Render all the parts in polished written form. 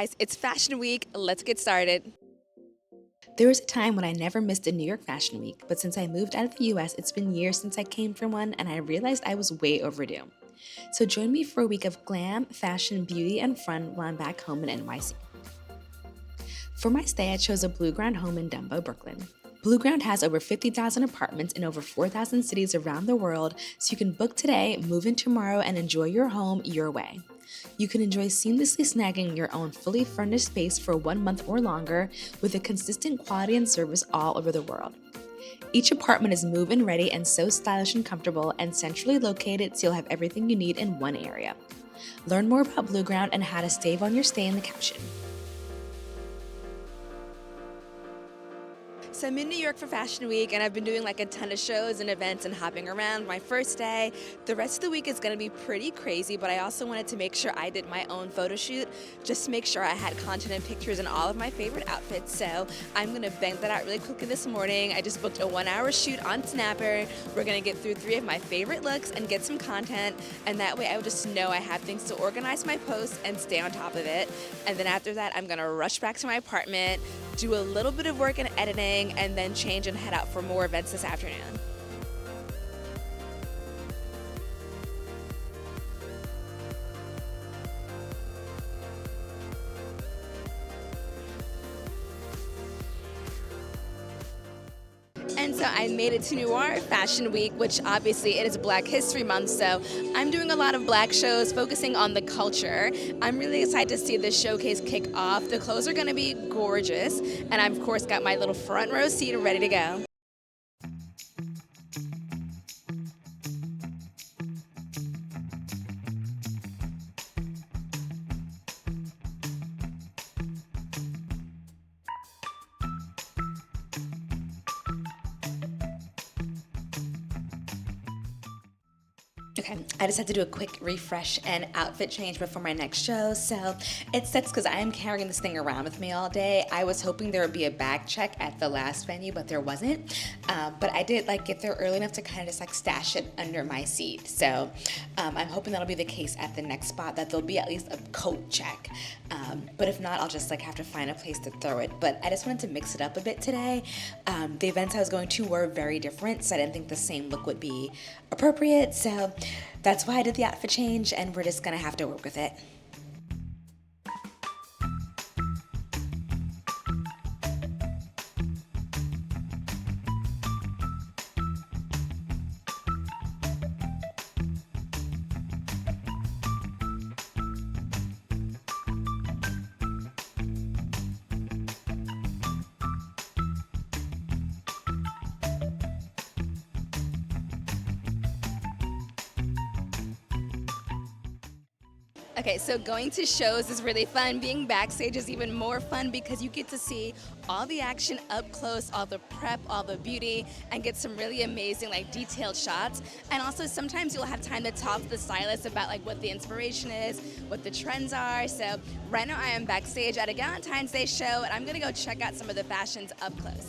Guys, it's Fashion Week. Let's get started. There was a time when I never missed a New York Fashion Week, but since I moved out of the US, it's been years since I came from one, and I realized I was way overdue. So join me for a week of glam, fashion, beauty, and fun while I'm back home in NYC. For my stay, I chose a Blueground home in Dumbo, Brooklyn. Blueground has over 50,000 apartments in over 4,000 cities around the world, so you can book today, move in tomorrow, and enjoy your home your way. You can enjoy seamlessly snagging your own fully furnished space for 1 month or longer with a consistent quality and service all over the world. Each apartment is move-in ready and so stylish and comfortable and centrally located so you'll have everything you need in one area. Learn more about Blueground and how to save on your stay in the caption. So I'm in New York for Fashion Week, and I've been doing like a ton of shows and events and hopping around my first day. The rest of the week is going to be pretty crazy, but I also wanted to make sure I did my own photo shoot just to make sure I had content and pictures in all of my favorite outfits. So I'm going to bang that out really quickly this morning. I just booked a 1-hour shoot on Snapper. We're going to get through 3 of my favorite looks and get some content, and that way I will just know I have things to organize my posts and stay on top of it. And then after that, I'm going to rush back to my apartment, do a little bit of work in editing, and then change and head out for more events this afternoon. And so I made it to New York Fashion Week, which obviously it is Black History Month, so I'm doing a lot of Black shows focusing on the culture. I'm really excited to see this showcase kick off. The clothes are going to be gorgeous, and I've of course got my little front row seat ready to go. Okay, I just had to do a quick refresh and outfit change before my next show, so it sucks because I am carrying this thing around with me all day. I was hoping there would be a bag check at the last venue, but there wasn't. But I did get there early enough to kind of just stash it under my seat. So I'm hoping that'll be the case at the next spot, that there'll be at least a coat check. But if not, I'll just have to find a place to throw it. But I just wanted to mix it up a bit today. The events I was going to were very different, so I didn't think the same look would be appropriate. So that's why I did the outfit change, and we're just gonna have to work with it. Okay, so going to shows is really fun. Being backstage is even more fun because you get to see all the action up close, all the prep, all the beauty, and get some really amazing detailed shots. And also sometimes you'll have time to talk to the stylist about what the inspiration is, what the trends are. So right now I am backstage at a Valentine's Day show, and I'm gonna go check out some of the fashions up close.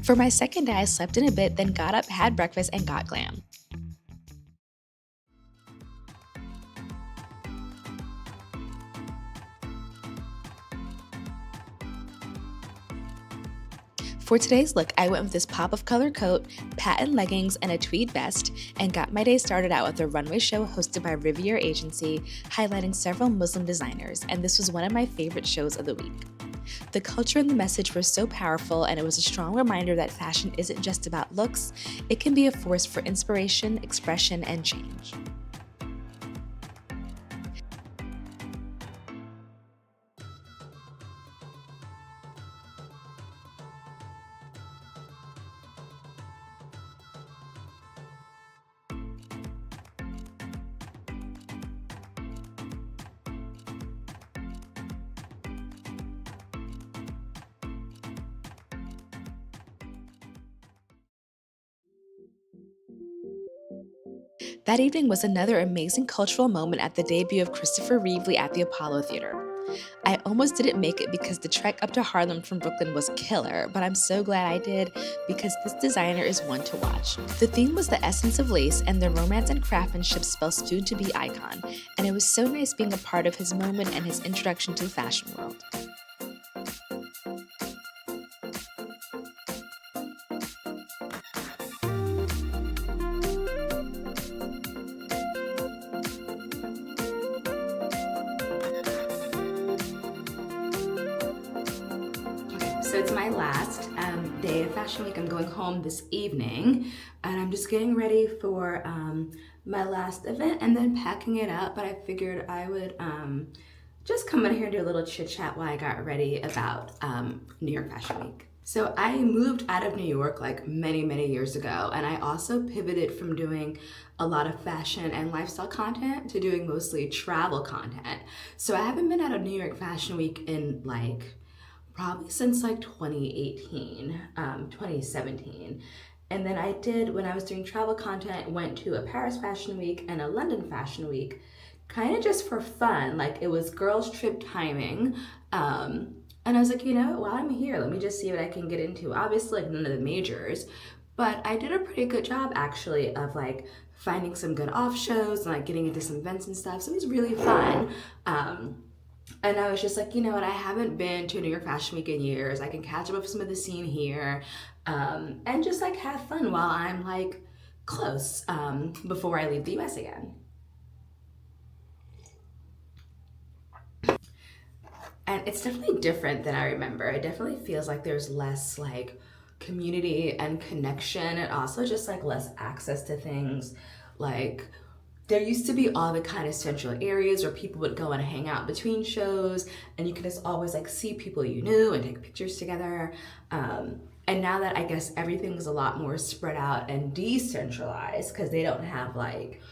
For my second day, I slept in a bit, then got up, had breakfast, and got glam. For today's look, I went with this pop of color coat, patent leggings, and a tweed vest, and got my day started out with a runway show hosted by Riviera Agency, highlighting several Muslim designers, and this was one of my favorite shows of the week. The culture and the message were so powerful, and it was a strong reminder that fashion isn't just about looks, it can be a force for inspiration, expression, and change. That evening was another amazing cultural moment at the debut of Christopher Reevely at the Apollo Theater. I almost didn't make it because the trek up to Harlem from Brooklyn was killer, but I'm so glad I did because this designer is one to watch. The theme was the essence of lace, and the romance and craftsmanship spells soon to be icon, and it was so nice being a part of his moment and his introduction to the fashion world. So it's my last day of Fashion Week. I'm going home this evening, and I'm just getting ready for my last event and then packing it up. But I figured I would just come in here and do a little chit chat while I got ready about New York Fashion Week. So I moved out of New York like many years ago, and I also pivoted from doing a lot of fashion and lifestyle content to doing mostly travel content. So I haven't been out of New York Fashion Week in like probably since like 2018, 2017. And then I did, when I was doing travel content, went to a Paris Fashion Week and a London Fashion Week, kind of just for fun. Like it was girls trip timing. And I was like, you know, while I'm here, let me just see what I can get into. Obviously like none of the majors, but I did a pretty good job actually of like finding some good off shows and like getting into some events and stuff. So it was really fun. And I was just like, you know what, I haven't been to a New York Fashion Week in years. I can catch up with some of the scene here and just like have fun while I'm like close before I leave the US again. And it's definitely different than I remember. It definitely feels like there's less like community and connection, and also just like less access to things. Like there used to be all the kind of central areas where people would go and hang out between shows, and you could just always like see people you knew and take pictures together. And now that I guess everything's a lot more spread out and decentralized because they don't have like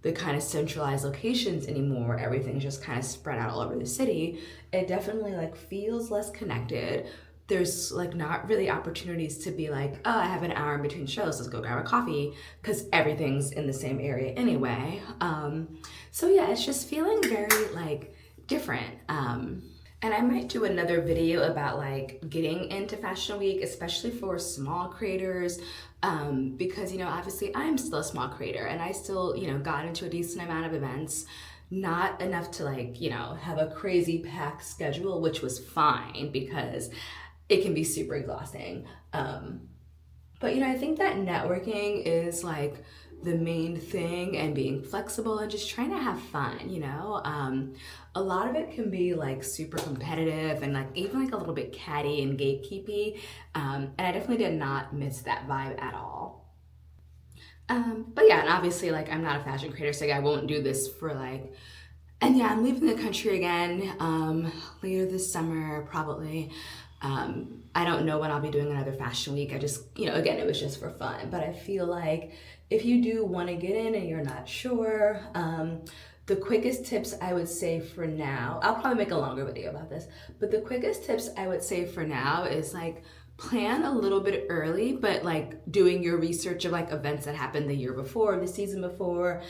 the kind of centralized locations anymore, everything's just kind of spread out all over the city, it definitely like feels less connected. There's like not really opportunities to be like, oh, I have an hour in between shows, let's go grab a coffee, because everything's in the same area anyway. So yeah, it's just feeling very like different. And I might do another video about like getting into Fashion Week, especially for small creators, because, you know, obviously I'm still a small creator and I still, you know, got into a decent amount of events, not enough to like, you know, have a crazy packed schedule, which was fine because it can be super exhausting. But, you know, I think that networking is like the main thing, and being flexible and just trying to have fun, you know? A lot of it can be like super competitive and like even like a little bit catty and gatekeepy. And I definitely did not miss that vibe at all. But yeah, and obviously like I'm not a fashion creator, so like, I won't do this for like, and yeah, I'm leaving the country again later this summer, probably. I don't know when I'll be doing another fashion week. I just, you know, again, it was just for fun. But I feel like if you do want to get in and you're not sure, the quickest tips I would say for now, I'll probably make a longer video about this, but the quickest tips I would say for now is like plan a little bit early, but like doing your research of like events that happened the year before, the season before,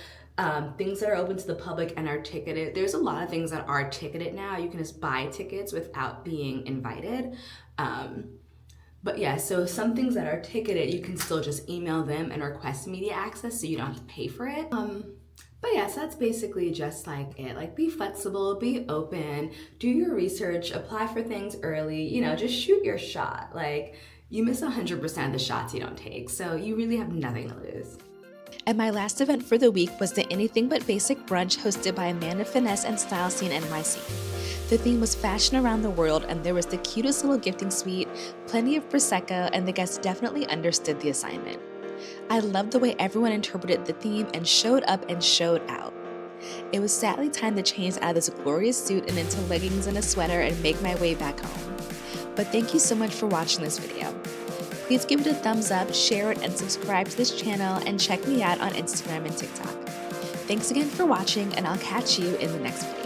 things that are open to the public and are ticketed. There's a lot of things that are ticketed now. You can just buy tickets without being invited. But yeah, so some things that are ticketed, you can still just email them and request media access so you don't have to pay for it. But yeah, so that's basically just like it. Like be flexible, be open, do your research, apply for things early, you know, just shoot your shot. Like you miss 100% of the shots you don't take, so you really have nothing to lose. And my last event for the week was the Anything But Basic Brunch hosted by Amanda Finesse and Style Scene NYC. The theme was fashion around the world, and there was the cutest little gifting suite, plenty of Prosecco, and the guests definitely understood the assignment. I loved the way everyone interpreted the theme and showed up and showed out. It was sadly time to change out of this glorious suit and into leggings and a sweater and make my way back home. But thank you so much for watching this video. Please give it a thumbs up, share it, and subscribe to this channel, and check me out on Instagram and TikTok. Thanks again for watching, and I'll catch you in the next video.